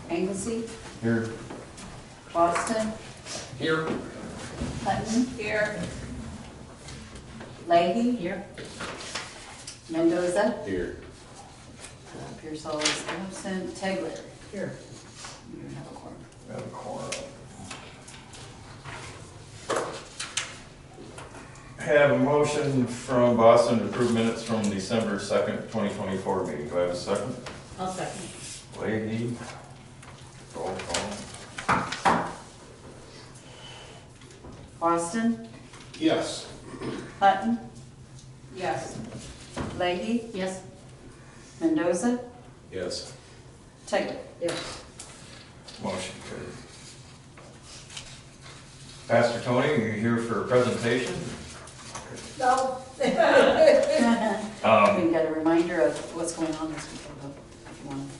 Anglesey, Here. Boston, Here. Hutton. Here. Leahy. Here. Mendoza. Here. Pearsall is absent. Tegler. Here. You don't have a quorum. We have a quorum. Have a motion from Boston to approve minutes from December 2nd, 2024 meeting. Do I have a second? I'll second. Leahy. Roll call. Boston, Yes. Hutton, Yes. Leahy, Yes. Mendoza, Yes. Tegler. Yes. Motion carried. Pastor Tony, are you here for a presentation? No. We've got a reminder of what's going on this weekend, though, if you want.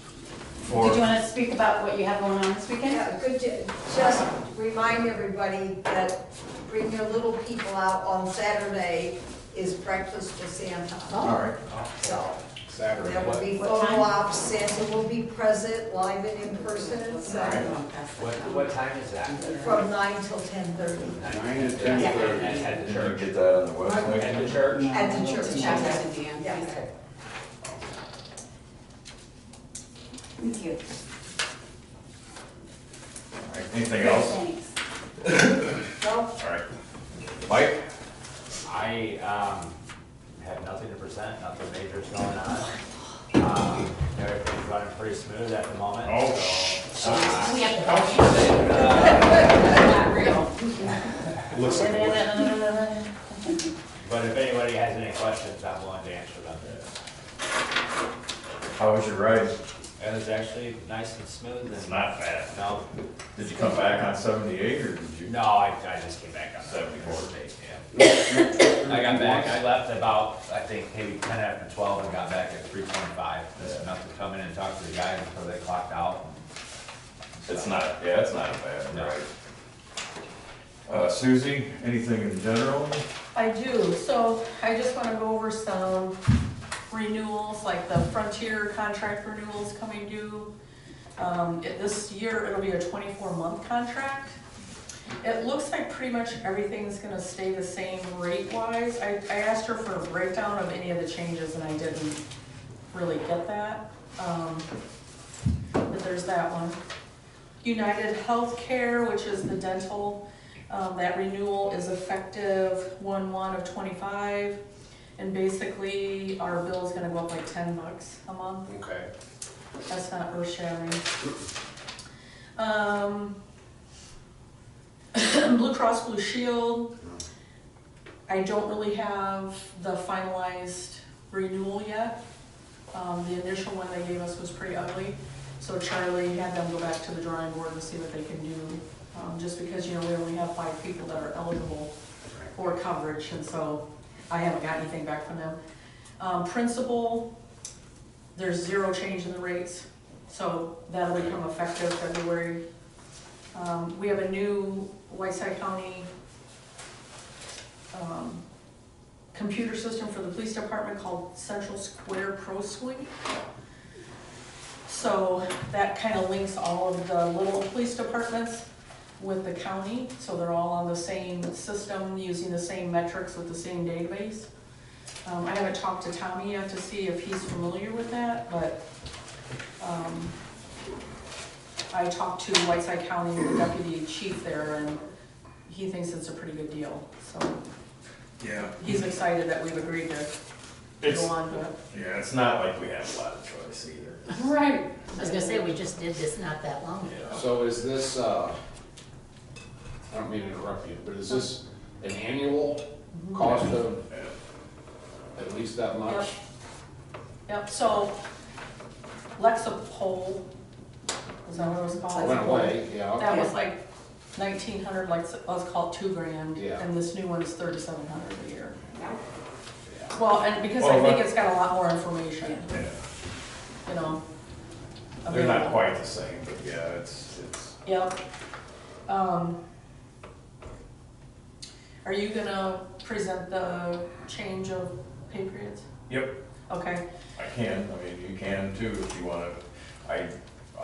For, Did you want to speak about what you have going on this weekend? Yeah, good to just remind everybody that bring your little people out on Saturday is breakfast with Santa. all right. So Saturday. there will be What time? photo ops, Santa will be present, live and in person, so What time is that? from 9 till 10:30 9 to At 10:30. at the Did you church. get that on the website? At the church? at the church. Yeah. Yeah. Thank you. All right, anything else? Thanks. Well, All right. Mike? I have nothing to present, nothing major's going on. Everything's running pretty smooth at the moment. Oh. So, We have to. Not real. Looks like it. But if anybody has any questions, I'm willing to answer them. How was your ride? It was actually nice and smooth It's and, not bad. no, Did you come back on 78 or did you? no, I just came back on 74. 74 days, yeah. I got back, I left about, I think, maybe 10 after 12 and got back at 3:25. Just enough to come in and talk to the guys until they clocked out. It's not, yeah, it's not a bad No. ride. Susie, anything in general? I do, so I just wanna go over some renewals, like the Frontier contract renewals coming due. This year, it'll be a 24-month contract. It looks like pretty much everything's gonna stay the same rate-wise. I asked her for a breakdown of any of the changes, and I didn't really get that. But there's that one. United Healthcare, which is the dental, that renewal is effective 1/1 of '25. And basically, our bill's gonna go up like $10 a month. Okay. That's not earth shattering. Blue Cross Blue Shield, I don't really have the finalized renewal yet. The initial one they gave us was pretty ugly, so Charlie had them go back to the drawing board and see what they can do. Just because, you know, we only have 5 people that are eligible for coverage, and so I haven't got anything back from them. Principal, there's 0 change in the rates, so that'll become effective February. We have a new Whiteside County computer system for the police department called Central Square Pro Suite. So that kind of links all of the little police departments with the county, so they're all on the same system, using the same metrics with the same database. I haven't talked to Tommy yet to see if he's familiar with that, but I talked to Whiteside County, the deputy chief there, and he thinks it's a pretty good deal, so Yeah. he's excited that we've agreed to It's, go on to it. yeah, it's not like we have a lot of choice either. Right. I was gonna say, we just did this not that long ago. Yeah. So is this, I don't mean to interrupt you, but is this an annual cost of at least that much? Yep, so Lexapol, is that what it was called? It went away, yeah. That was like 1,900, like, let's call it $2,000, Yeah. and this new one is 3,700 a year. Yeah. Well, and because I Well, think but- it's got a lot more information, Yeah. you know. They're not available. quite the same, but yeah, it's, Yep. Are you gonna present the change of pay periods? yep, Okay, I can, I mean, you can too if you wanna.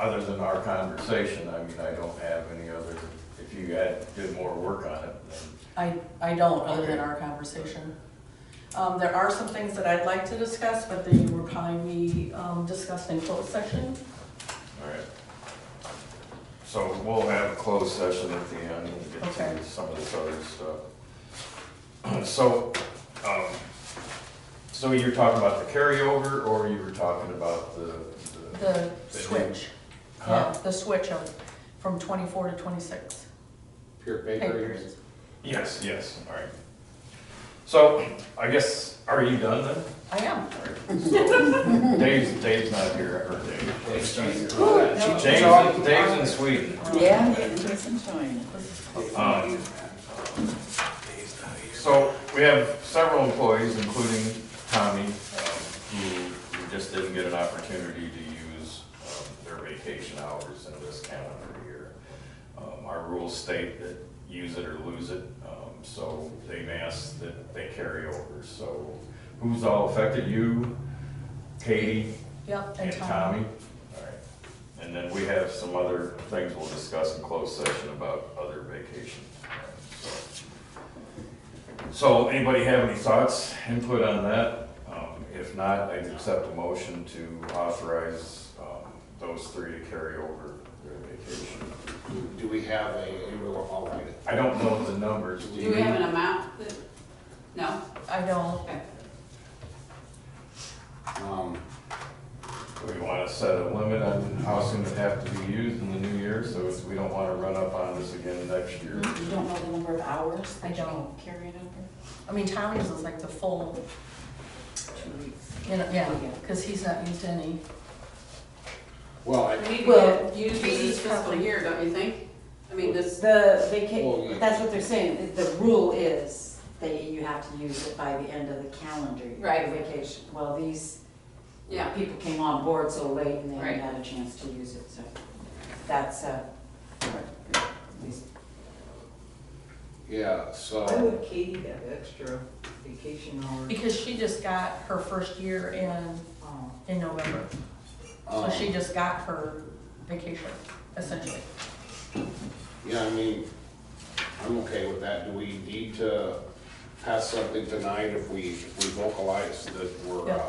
other than our conversation, I mean, I don't have any other, if you did more work on it, then. I don't, other than Okay. our conversation. There are some things that I'd like to discuss, but they will probably be discussed in closed session. All right. So we'll have a closed session at the end and get Okay. to some of this other stuff. So, so you're talking about the carryover, or you were talking about The switch, Huh? yeah, the switch of, from 24 to 26 Pure pay paper. periods. Yes, all right. So, I guess, are you done then? I am. All right. So, Dave's not here, I heard Dave. Dave's Dave's in Sweden. Yeah, listen to him. So we have several employees, including Tommy, who just didn't get an opportunity to use their vacation hours in this calendar year. Our rules state that use it or lose it, so they've asked that they carry over. So who's all affected? You, Katie, Yep, and Tommy? All right. And then we have some other things we'll discuss in closed session about other vacations. So anybody have any thoughts, input on that? If not, I'd accept a motion to authorize those three to carry over their vacation. Do we have I'll write it. I don't know the numbers. Do we have an amount that, no? I don't, Okay. Do we want to set a limit on how soon it have to be used in the new year, so we don't want to run up on this again next year? You don't know the number of hours I that you don't. can carry it over? I mean, Tommy's is like the full, 2 weeks. you know, yeah, because he's not used any. Well, I, We need to Well, get used for this fiscal year, don't you think? I mean, this, The Well, vacation, yeah. that's what they're saying, the rule is that you have to use it by the end of the calendar year. Right. the Vacation, well, these yeah, people came on board so late and they Right. haven't had a chance to use it, so that's, at least. yeah, Why so, would Katie have extra vacation hours? Because she just got her first year in November. So she just got her vacation, essentially. yeah, I mean, I'm okay with that. Do we need to pass something tonight if we vocalize that we're, Yeah.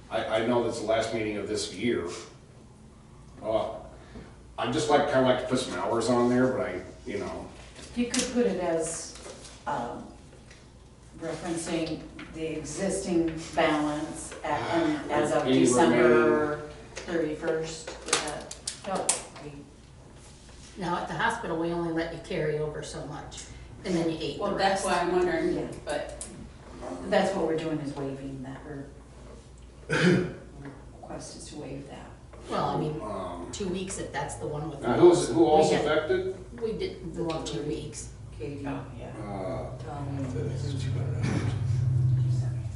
I know that's the last meeting of this year. I'd just like, kinda like to put some hours on there, but you know, You could put it as, referencing the existing balance as of Any December 31st, is that? Yep. Now, at the hospital, we only let you carry over so much, and then you ate the well, that's rest. why I'm wondering, Yeah. but, That's what we're doing, is waiving that, or request is to waive that. Well, I mean, um, 2 weeks if that's the one with. now who else We had- affected? We did more 2 weeks. Katie, Oh, yeah. Tommy,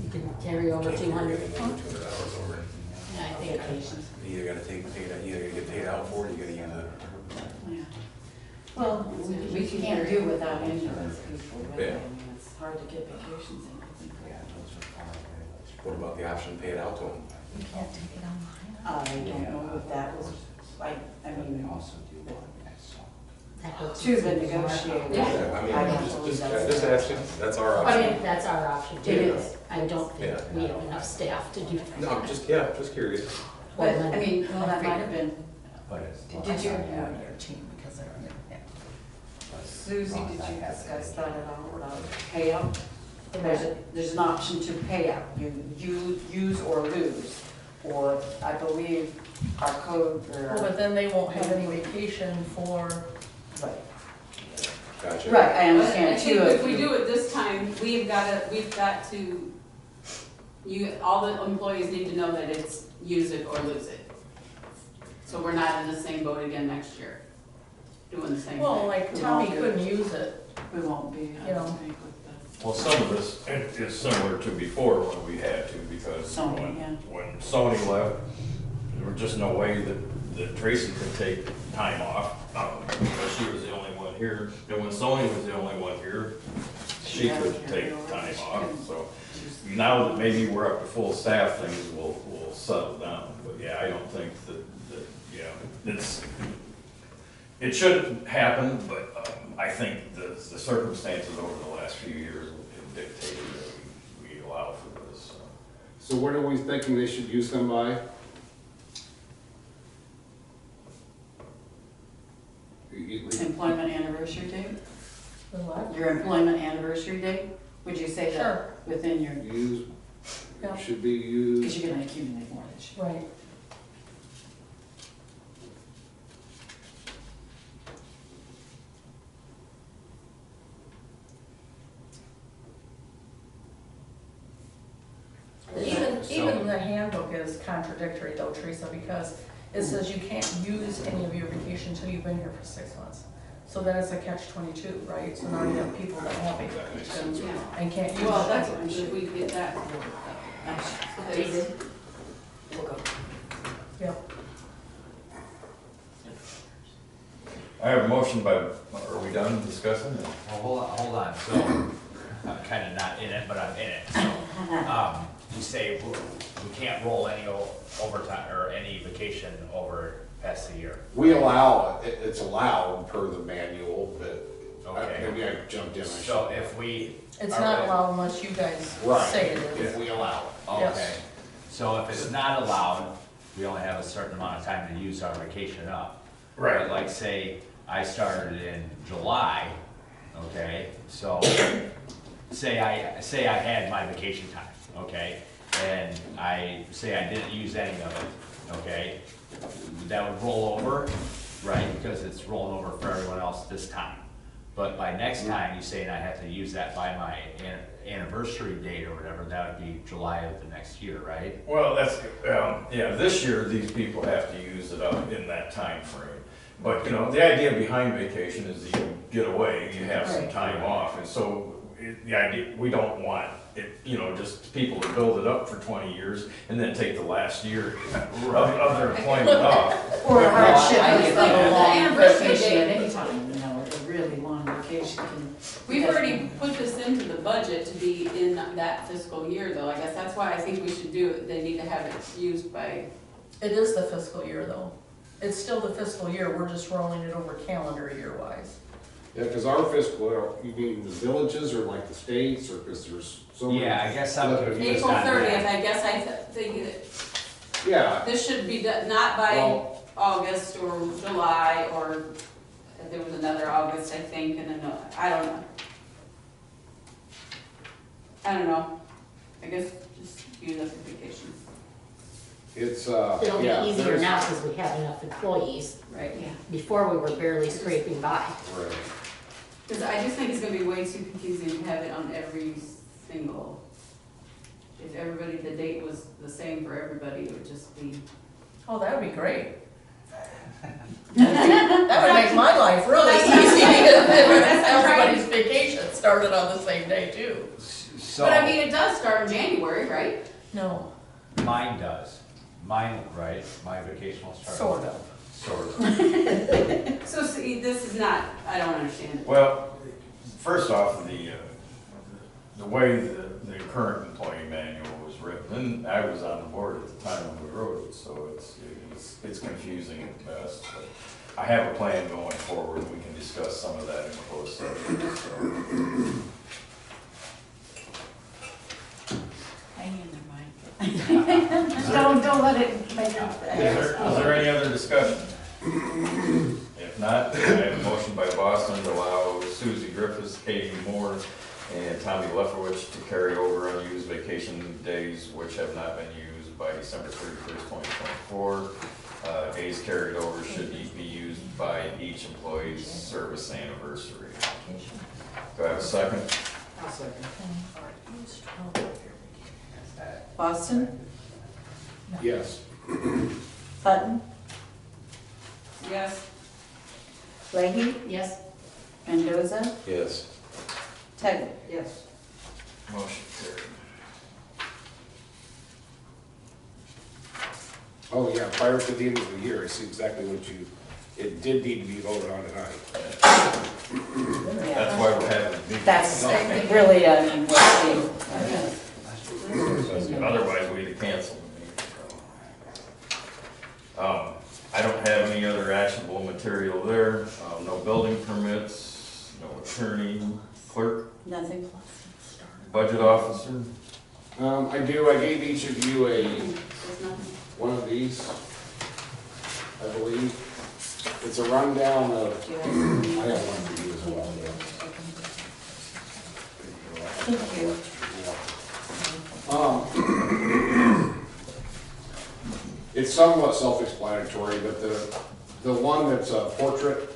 You can carry over 200. $200 over. Yeah, I think. Vacations. You either gotta take paid, you either get paid out for it, or you gotta use it. Yeah. Well, we can't do without insurance people, really. Yeah. I mean, it's hard to get vacations in, I think. What about the option to pay it out to them? You can't take it online. I don't know if that was, like, I mean, That goes to the warrant. negotiator. Yeah. I mean, I don't just, believe just, that's- just asking, that's our I option. mean, that's our option too. It is. I don't think Yeah. we have enough staff to do that. No, I'm just, yeah, just curious. But, I mean, well, that might have been, But it's. did you, Because they're, yeah. Susie, did you discuss that at all, about payout? There's an option to pay out, you use or lose, or I believe our code, Well, or, but then they won't have any vacation for, right, Gotcha. right, I but I understand think too. if we do it this time, we've got to, all the employees need to know that it's use it or lose it. So we're not in the same boat again next year, doing the same thing. well, like Tommy couldn't use it. We won't be, I You know. don't think, with Well, some of this is similar to before when we had to, because Sony, yeah. when Sony left, there was just no way that Tracy could take time off, because she was the only one here. And when Sony was the only one here, she Yeah, could carry take over. time off, so. Now that maybe we're up to full staff, things will settle down, but yeah, I don't think that it shouldn't happen, but I think the circumstances over the last few years have dictated that we allow for this. So when are we thinking they should use them by? Employment anniversary date? The what? Your employment anniversary date? Would you say that Sure. within your, Use, Yeah. should be because used, you're gonna accumulate more this year. Right. Even the handbook is contradictory though, Teresa, because it says you can't use any of your vacation until you've been here for 6 months. So then it's a catch-22, right? So now you have people that have vacation Yeah. and can't use Well, that's, it. should we get that? We'll go. Yep. I have a motion by, are we done discussing it? Well, hold on, so, I'm kinda not in it, but I'm in it, so, you say we can't roll any overtime, or any vacation over past the year. we allow, it's allowed per the manual, but Okay. maybe I jumped in. I So should- if we. It's are- not allowed unless you guys Right, say it if is. we allow it. Yes. Okay, so if it's not allowed, we only have a certain amount of time to use our vacation up. But like, say, I started in July, okay, so, say I had my vacation time, okay? And say I didn't use any of it, okay? That would roll over, right, because it's rolling over for everyone else this time. But by next time, you say, and I have to use that by my anniversary date or whatever, that would be July of the next year, right? Well, that's, yeah, this year, these people have to use it up in that time frame. But, you know, the idea behind vacation is that you get away, you have some time off, and so, the idea, we don't want it, you know, just people to build it up for 20 years and then take the last year of their employment off. Or a hardship I of just a think the long anniversary vacation at date- any time, you know, a really long vacation can. We've already put this into the budget to be in that fiscal year, though. I guess that's why I think we should do it. They need to have it used by, It is the fiscal year though. It's still the fiscal year, we're just rolling it over calendar year wise. Yeah, because our fiscal, you mean the villages or like the states, or because there's so many. Yeah, I guess I'm confused April on 30th, that. I guess I think that Yeah, this should be done, not by well, August or July, or there was another August, I think, and then, I don't know. I don't know. I guess just use it for vacation. it's, It'll yeah. be easier there's- now because we have enough employees. Right. Yeah. Before, we were barely scraping by. Right. Because I just think it's gonna be way too confusing to have it on every single, if everybody, the date was the same for everybody, it would just be. Oh, that would be great. That would make my life really easy if everybody's vacation started on the same day too. So, But I mean, it does start in January, right? No, mine does. Mine, right, my vacation will start. sort of. Sort of. So see, this is not, I don't understand it. Well, first off, the way the current employee manual was written, and I was on the board at the time when we wrote it, so it's confusing at best. But I have a plan going forward, we can discuss some of that in closed session, so. Hang in there, Mike. Don't let it make Is there any other discussion? If not, I have a motion by Boston to allow Susie Griffiths, Katie Moore, and Tommy Lefferwich to carry over unused vacation days which have not been used by December 31st, 2024. Days carried over should be used by each employee's service anniversary. Do I have a second? I'll second. That- Boston, Yes. Hutton, Yes, Leahy, Yes? Mendoza, Yes. Taggart. Yes. Motion carried. Oh, yeah, prior to the end of the year, I see exactly what it did need to be voted on tonight. That's why we're having a meeting. That's really, I mean, Otherwise, we'd have canceled the meeting. I I don't have any other actionable material there, no building permits, no attorney, clerk, Nothing. budget officer. I do, I gave each of you There's nothing. one of these, I believe. It's a rundown of, I have one for you as well. Thank you. It's somewhat self-explanatory, but the one that's a portrait,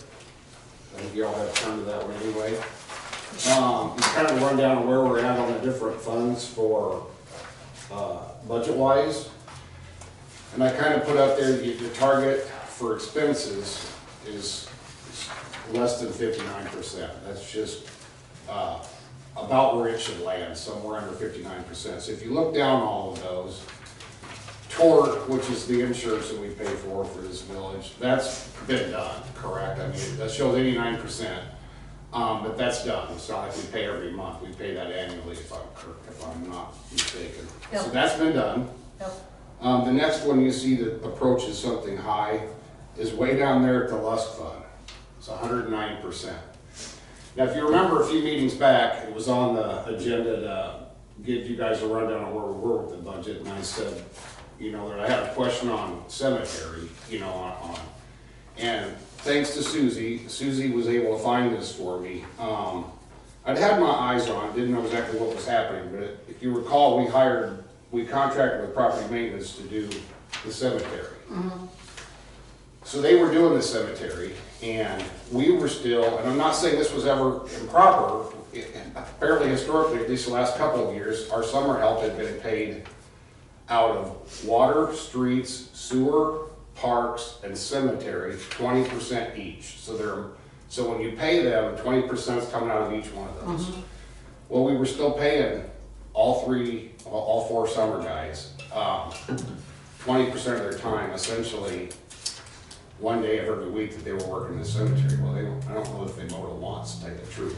I think you all have turned to that one anyway. It's kind of a rundown of where we're at on the different funds for budget-wise. And I kind of put up there, the target for expenses is less than 59%. That's just about where it should land, somewhere under 59%. So if you look down all of those, tort, which is the insurance that we pay for this village, that's been done, correct? I mean, that shows 89%, but that's done. It's not like we pay every month. We pay that annually, if I'm not mistaken. Yep. So that's been done. Yep. The next one you see that approaches something high is way down there at the Lusk Fund. It's 109%. Now, if you remember a few meetings back, it was on the agenda to give you guys a rundown on where we were with the budget, and I said, you know, that I had a question on cemetery, you know, and thanks to Susie was able to find this for me. I'd had my eyes on it, didn't know exactly what was happening, but if you recall, we contracted with property maintenance to do the cemetery. Mm-hmm. So they were doing the cemetery, and we were still, and I'm not saying this was ever improper, apparently historically, at least the last couple of years, our summer help had been paid out of water, streets, sewer, parks, and cemetery, 20% each. So when you pay them, 20% is coming out of each one of those. Mm-hmm. Well, we were still paying all four summer guys, 20% of their time, essentially, one day of every week that they were working in the cemetery. Well, I don't know if they mowed it once, to tell you the truth.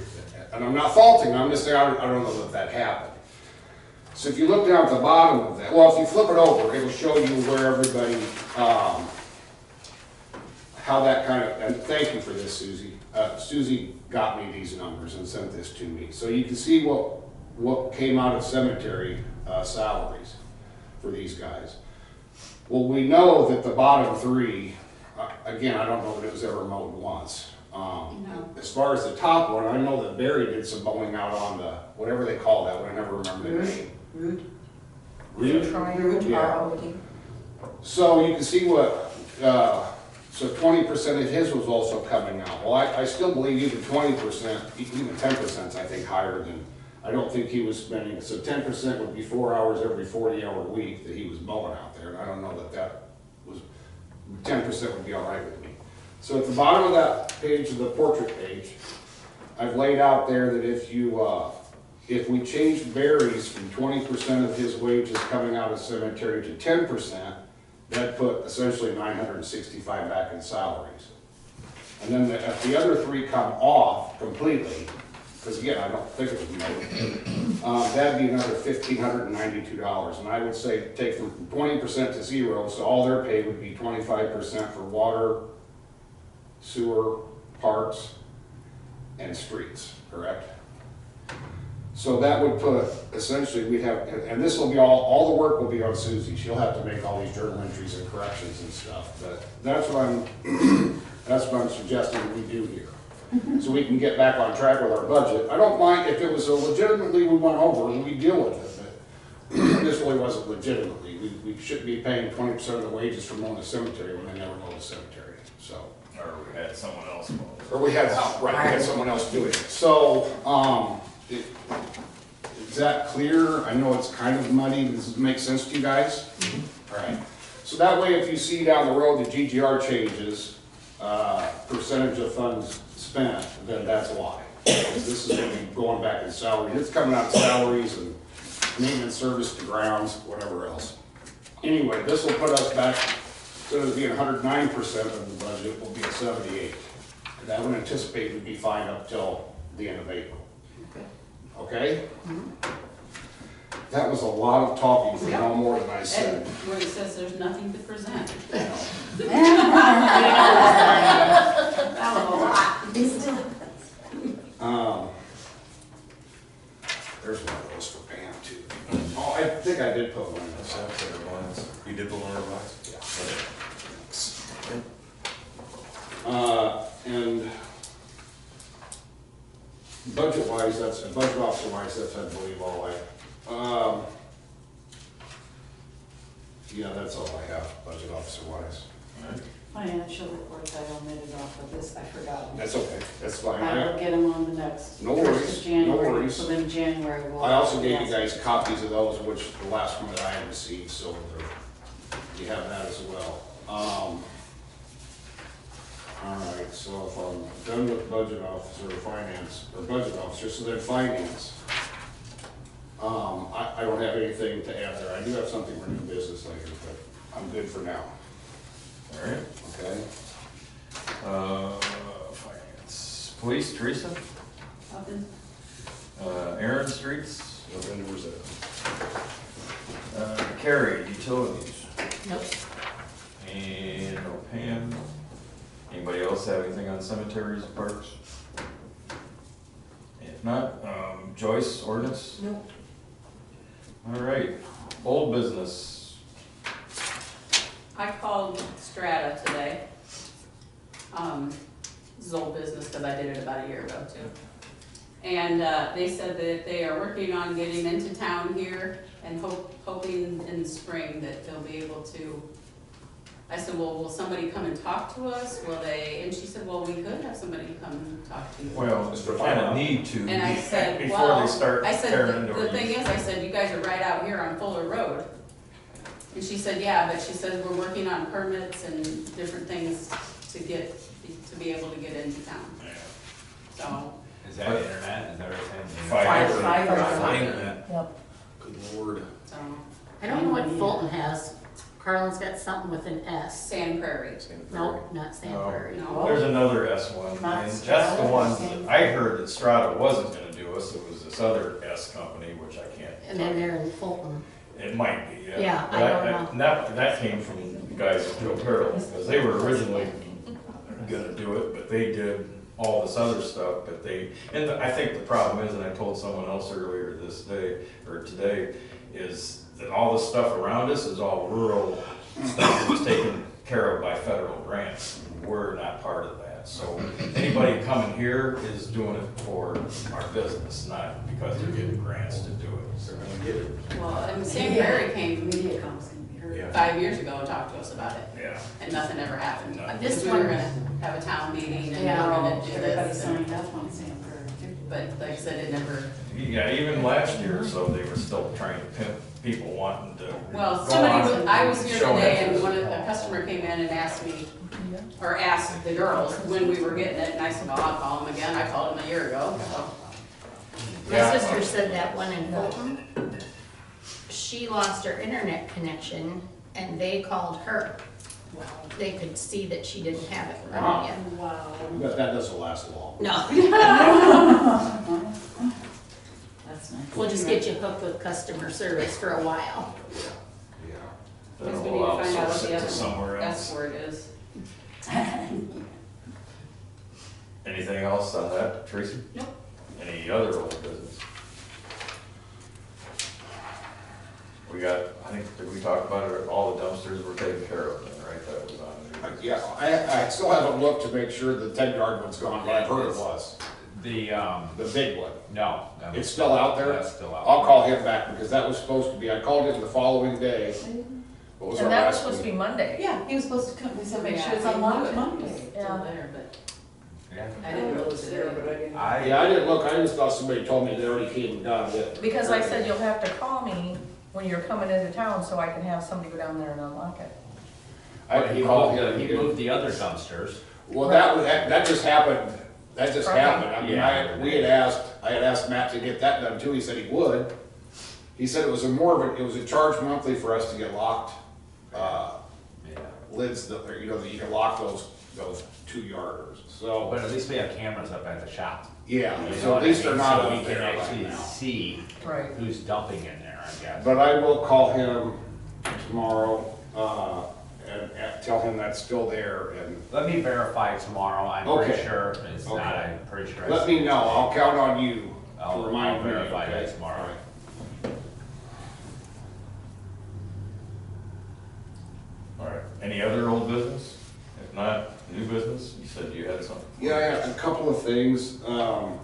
And I'm not faulting them, I'm just saying I don't know if that happened. So if you look down at the bottom of that, well, if you flip it over, it'll show you where everybody, how that kind of, and thank you for this, Susie. Susie got me these numbers and sent this to me. So you can see what came out of cemetery salaries for these guys. Well, we know that the bottom three, again, I don't know that it was ever mowed once. No. As far as the top one, I know that Barry did some mowing out on the, whatever they call that one, I never remember the name. Root. Root? Yeah. R-O-D. So you can see what, so 20% of his was also coming out. Well, I still believe even 20%, even 10% I think higher than, I don't think he was spending, so 10% would be 4 hours every 40-hour week that he was mowing out there. And I don't know that was, 10% would be all right with me. So at the bottom of that page, of the portrait page, I've laid out there that if we changed Barry's from 20% of his wages coming out of cemetery to 10%, that put essentially 965 back in salaries. And then if the other three come off completely, because again, I don't think it was mowed, that'd be another $1,592. And I would say take from 20% to zero, so all their pay would be 25% for water, sewer, parks, and streets, correct? So that would put, essentially, we'd have, and this will be all the work will be on Susie. She'll have to make all these journal entries and corrections and stuff, but that's what I'm suggesting we do here. So we can get back on track with our budget. I don't mind if it was a legitimately we went over and we deal with it, but this really wasn't legitimately. We shouldn't be paying 20% of the wages for mowing the cemetery when they never mow the cemetery, so. Or we had someone else mow. Or we had someone else doing it. So, is that clear? I know it's kind of muddy. Does it make sense to you guys? All right. So that way, if you see down the road the GGR changes, percentage of funds spent, then that's why. This is going to be going back in salaries. It's coming out of salaries and maintenance service to grounds, whatever else. Anyway, this will put us back, instead of being 109% of the budget, we'll be at 78. And I would anticipate we'd be fine up till the end of April. Okay? That was a lot of talking for no more than I said. And where it says there's nothing to present. And budget-wise, budget officer-wise, that's, I believe, all yeah, that's all I have, budget officer-wise. Financial reports, I omitted off of this, I forgot. That's okay, that's fine. I will get them on the next. No first of worries, no January, worries. So then January will. I also gave you guys copies of those, which the last one that I received, so you have that as well. All right, so if I'm done with budget officer, or budget officer, so then finance. I don't have anything to add there. I do have something for new business later, but I'm good for now, All right. okay? Finance. Police, Teresa? Nothing? Aaron, streets? November was it? Carrie, utilities? Nope. And no Pam. Anybody else have anything on cemeteries, parks? If not, Joyce, ordinance? Nope. All right, old business. I called Strata today. This is old business because I did it about a year ago too. And they said that they are working on getting into town here and hoping in the spring that they'll be able to. I said, well, will somebody come and talk to us? Will they? And she said, well, we could have somebody come and talk to you. Well, we kind of need to And I said, before well, they start I tearing said, into the our thing use. is, I said, you guys are right out here on Fuller Road. And she said, yeah, but she says we're working on permits and different things to be able to get into town. Yeah. So, Is that internet, is that everything? Fiber. Fiber. Yep. Good lord. so, I don't know what Fulton has. Carlin's got something with an S. Sand Prairie. Nope, not Sand No. Prairie. No. There's another S one, Not and that's the Strata, one same. that I heard that Strata wasn't gonna do us, it was this other S company, which I can't. And then they're in Fulton. It might be, yeah. Yeah, I But don't know. That came from the guys at Joe Carroll, because they were originally gonna do it, but they did all this other stuff, but and I think the problem is, and I told someone else earlier this day, or today, is that all the stuff around us is all rural stuff that's taken care of by federal grants. We're not part of that. So anybody coming here is doing it for our business, not because they're getting grants to do it. They're gonna get it. Well, and Sand Prairie came MediaCom's gonna be heard. Yeah. 5 years ago and talked to us about it, Yeah. and nothing ever happened. No. Because we were gonna have a town meeting and we Yeah. were gonna do Everybody this, signed up on Sand Prairie too. but like I said, it never. Yeah, even last year, so they were still trying to pimp people wanting to. Well, go somebody, on I was here show today interest. and a customer came in and asked me, or asked the girls when we were getting it, and I said, well, I'll call them again, I called them a year ago, so. My Yeah. sister said that one in Fulton, she lost her internet connection and they called her. They could see that she didn't have it running yet. Wow. But that doesn't last long. No, That's nice. we'll just get you hooked with customer service for a while. Yeah. Then Because we we'll need to find out outsource what it the to other somewhere S else. word is. Anything else on that, Tracy? Nope. Any other old business? We got, I think, did we talk about it, all the dumpsters were taken care of then, right? That was on there. Yeah, I still haven't looked to make sure the 10-yard one's gone, but I've heard it was, The, the big one. no. It's still out there? That's still out. I'll call him back, because that was supposed to be, I called him the following day. What was our And that was last supposed to be meeting? Monday. Yeah, he was supposed to come, we said, make Yeah, sure it's I on knew it Monday. was Yeah. Still there, but Yeah. I didn't know it was there, but I didn't. Yeah, I didn't look, I just thought somebody told me they already came and done it. Because I said you'll have to call me when you're coming into town so I can have somebody go down there and unlock it. He called him. He moved the other dumpsters. Well, that just happened, that just Okay. happened. I mean, Yeah. I had asked Matt to get that done too, he said he would. He said it was it was a charge monthly for us to get locked, Yeah. lids, that you can lock those 2-yarders, so, But at least we have cameras up at the shop. yeah, You know so what at I least they're mean? not So we up can there right actually now. see Right. who's dumping in there, I guess. But I will call him tomorrow, and tell him that's still there, and Let me verify tomorrow, I'm Okay. pretty sure it's not, Okay. I'm pretty sure. let me know, I'll count on you I'll to remind me, verify okay? that tomorrow. All right. All right, any other old business? If not, new business? You said I have a couple of things, and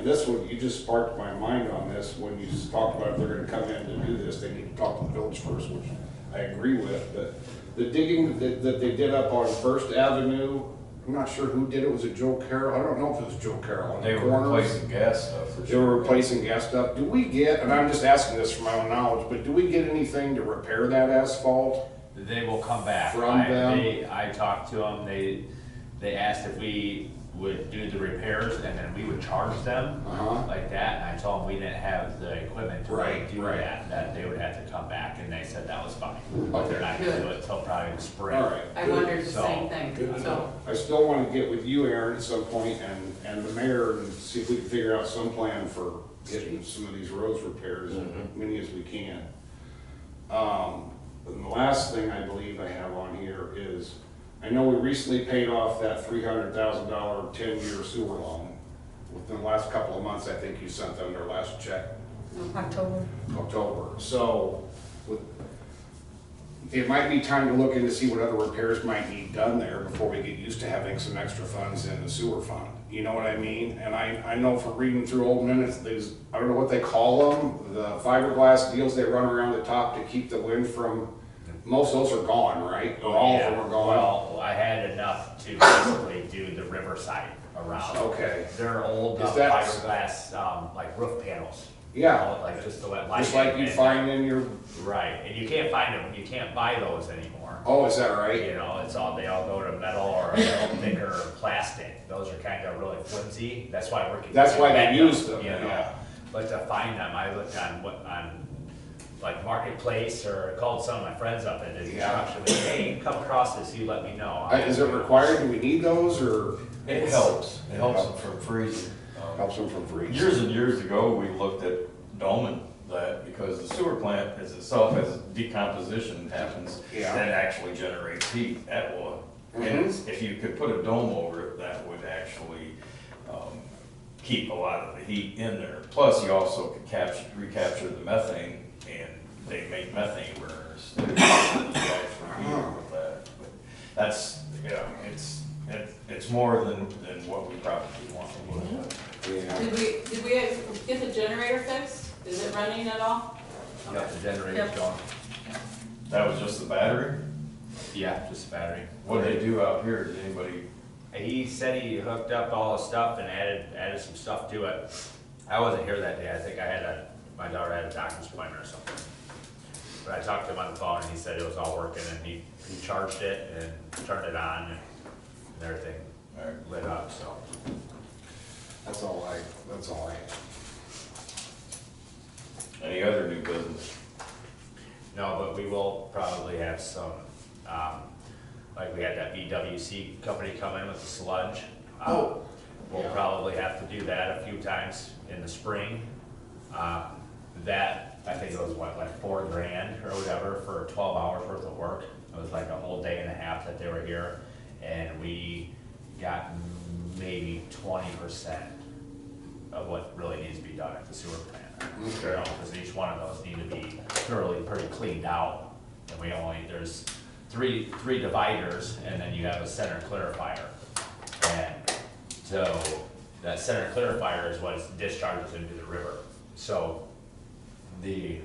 this one, you just sparked my mind on this, when you talked about if they're gonna come in to do this, they need to talk to the village first, which I agree with, but the digging that they did up on First Avenue, I'm not sure who did it, was it Joe Carroll? I don't know if it was Joe Carroll on They the were corners. replacing gas stuff for They sure. were replacing gas stuff. Do we get, and I'm just asking this from my own knowledge, but do we get anything to repair that asphalt? They will come back. From them? I talked to them, they asked if we would do the repairs and then we would charge them Uh-huh. like that. And I told them we didn't have the equipment to really Right, do right. that they would have to come back, and they said that was fine. But Okay. they're not gonna do it till probably the spring. All right. I good. wondered the So, same thing, Good to so. know. I still want to get with you, Aaron, at some point, and the mayor, and see if we can figure out some plan for getting some of these roads repairs, as many as we can. And the last thing I believe I have on here is, I know we recently paid off that $300,000 10-year sewer loan. Within the last couple of months, I think you sent them their last check. October. October. So it might be time to look into see what other repairs might need done there before we get used to having some extra funds in the sewer fund. You know what I mean? And I know from reading through old minutes, there's, I don't know what they call them, the fiberglass deals they run around the top to keep the wind from, most of those are gone, right? Or all of them are gone? Well, I had enough to basically do the riverside around. Okay. They're old Is that- fiberglass, like roof panels. Yeah. Like just to let light Just like in you and- find in your, Right, and you can't find them, you can't buy those anymore. oh, is that right? You know, they all go to metal or a little thicker plastic. Those are kind of really flimsy, that's why we're. That's why they use them, You know, yeah. but to find them, I looked on like Marketplace, or called some of my friends up in the Yeah. construction, they said, hey, you come across this, you let me know. Is it required? Do we need those, or It helps them from freezing. helps them from freezing? Years and years ago, we looked at doming that, because the sewer plant as itself, as decomposition happens, Yeah. that actually generates heat at will. And if you could put a dome over it, that would actually keep a lot of the heat in there. Plus, you also could recapture the methane, and they make methane burners. You actually deal with that. But that's, it's more than what we probably want to look at. Yeah. Did we get the generator fixed? Is it running at all? Got the generator's Yep. going. That was just the battery? Yeah, just the battery. What did they do out here? Did anybody? He said he hooked up all the stuff and added some stuff to it. I wasn't here that day, I think my daughter had a doctor's appointment or something. But I talked to him on the phone and he said it was all working, and he charged it and turned it on and everything lit up, so. That's all I have. Any other new business? No, but we will probably have some, like we had that BWC company come in with the sludge. We'll probably have to do that a few times in the spring. That, I think it was what, like $4,000 or whatever for 12 hours worth of work. It was like a whole day and a half that they were here, and we got maybe 20% of what really needs to be done at the sewer plant. You know, because each one of those need to be thoroughly pretty cleaned out. And there's three dividers, and then you have a center clarifier. And so that center clarifier is what discharges into the river. So I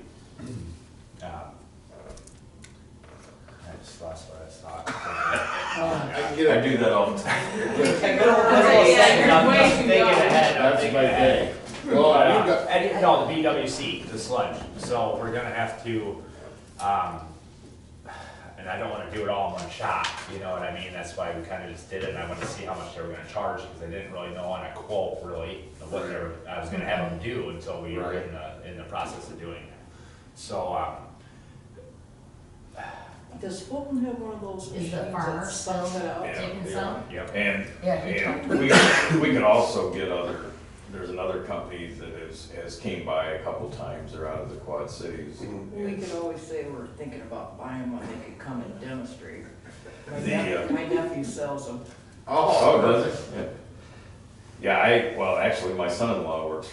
just lost what I thought. I do that all the time. I'm thinking ahead. That's my day. Well, you got, And, no, the BWC, the sludge, so we're gonna have to, and I don't wanna do it all in one shot, you know what I mean? That's why we kinda just did it, and I wanted to see how much they were gonna charge, because I didn't really know on a quote, really, of what I was gonna have them do until we were in the process of doing it. So, Does Fulton have one of those Is machines the farmer that sucks still it out? taking some? yep. And, Yeah, he talked and we can also get there's another company that has came by a couple times. They're out of the Quad Cities. We could always say we're thinking about buying one, they could come and demonstrate. My nephew sells them. Oh, does it? Yeah, well, actually, my son-in-law works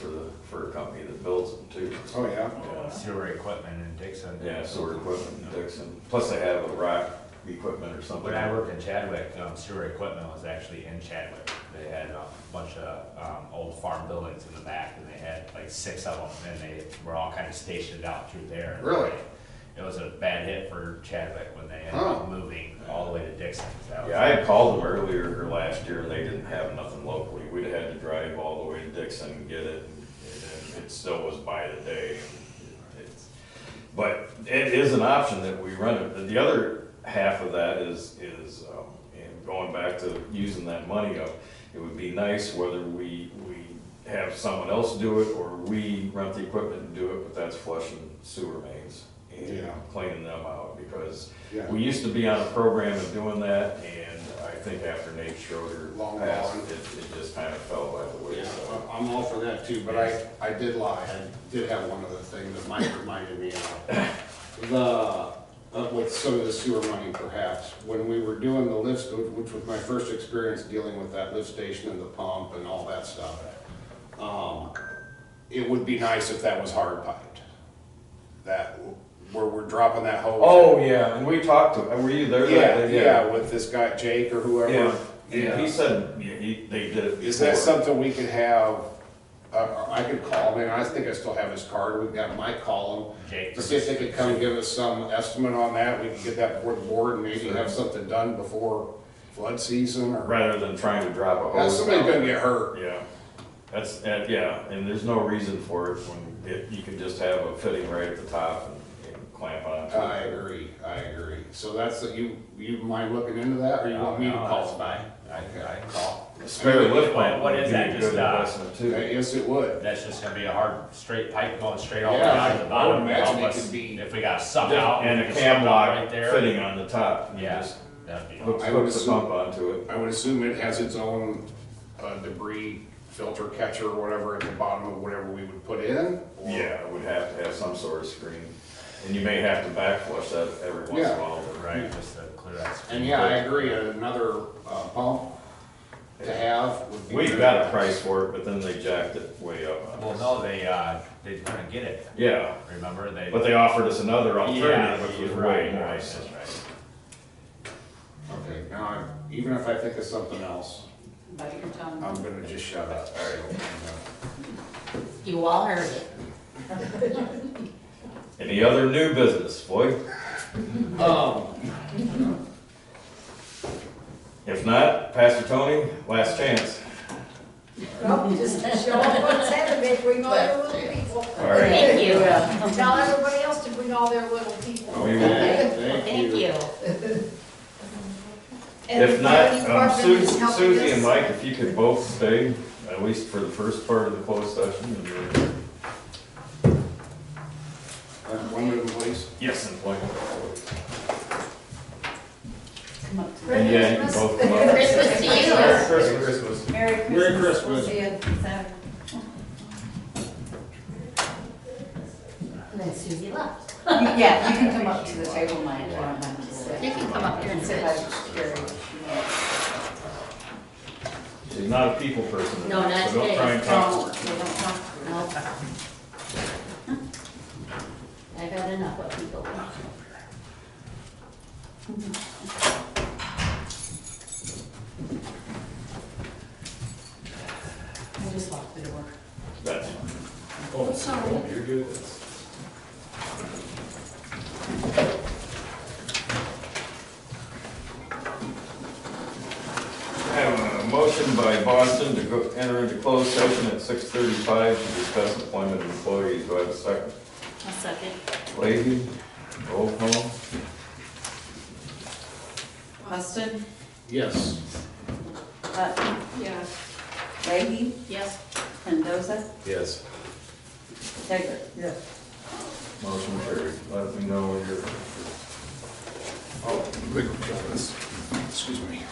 for a company that builds them too. oh, yeah. Sewer equipment in Dixon. Yeah, sewer equipment in Dixon. Plus they have a rock equipment or something. When I worked in Chadwick, sewer equipment was actually in Chadwick. They had a bunch of old farm buildings in the back, and they had like 6 of them, and they were all kind of stationed out through there. Really? It was a bad hit for Chadwick when they ended Huh. up moving all the way to Dixon. That was- Yeah, I had called them earlier or last year, and they didn't have nothing locally. We'd had to drive all the way to Dixon and get it, and it still was by the day. But it is an option that we run it. The other half of that is and going back to using that money up, it would be nice whether we have someone else do it or we rent the equipment and do it, but that's flushing sewer mains and Yeah. cleaning them out, because Yeah. we used to be on a program of doing that, and I think after Nate Schroeder Long passed, gone. it just kind of fell by the Yeah, wayside. I'm all for that too, but I did lie, I did have one other thing that Mike reminded me of. With some of the sewer money perhaps, when we were doing the lift, which was my first experience dealing with that lift station and the pump and all that stuff. It would be nice if that was hard piped. That, where we're dropping that hose. Oh, yeah, and we talked to, were you there? Yeah, that day? yeah, with this guy Jake or whoever. Yeah, he said, they did it. Is that before. something we could have, I could call him, and I think I still have his card, we've got Mike call him. Jake. To see if they could come give us some estimate on that, we can get that before the board and maybe have something done before flood season or. Rather than trying to drop a Yeah, hose. somebody's down. gonna get hurt. Yeah, that's, yeah, and there's no reason for it when you can just have a fitting right at the top and clamp on it. I agree. So that's, you mind looking into that, or you want me to No, call? that's fine. I can call. A spare lift pump What would is be that, a just, good investment too. Yes, it would. That's just gonna be a hard, straight pipe going straight all the way Yeah, down to the I bottom. would imagine Help it us could be- If we got to suck out. And we a can cam suck out lock right there. fitting on the top. You Yeah, just that'd be Hook awesome. I would the assume- pump onto it. I would assume it has its own debris filter catcher or whatever at the bottom of whatever we would put in? or- Yeah, it would have to have some sort of screen. And you may have to back flush that every once in a Yeah. while. Right, just to clear that. And yeah, I agree, another pump to have would be. We've got a price for it, but then they jacked it way up. on Well, us. no, they couldn't get it, Yeah, remember? but they offered us another Yeah, alternative, which was you're way right, more. right, so. that's right. Okay, now, even if I think of something else, Bite your tongue. I'm gonna just shut up. You all heard it. Any other new business, Floyd? If not, Pastor Tony, last chance. Well, just show up on Saturday, bring all your little people. All right. Thank you. Tell everybody else to bring all their little people. We will. Thank you. And If the not, planning department is helping Susie and us. Mike, if you could both stay, at least for the first part of the closed session. and then- One minute, please. Yes, and Floyd. Come up to Merry And yeah, you can Christmas. both come up. Christmas to you. Christmas. Merry Christmas. Merry Christmas. We'll see you Saturday. And then Susie left. Yeah, you can come up to the table, Mike, if you don't mind to sit. You can come up here and Sit sit. by Carrie. She's not a people person. No, not so don't today. try and talk to her. Don't, they don't talk. No. I've had enough of people. I just locked the door. That's Oh, Sorry. you're good. I have a motion by Boston to go enter into closed session at 6:35 to discuss employment of employees. Do I have a second? A second. Lady, roll call. Austin, Yes. Hutton, Yes. Leahy, Yes. Mendoza, Yes. Taylor. Yes. Motion carried. Let me know when you're. Oh, big, excuse me.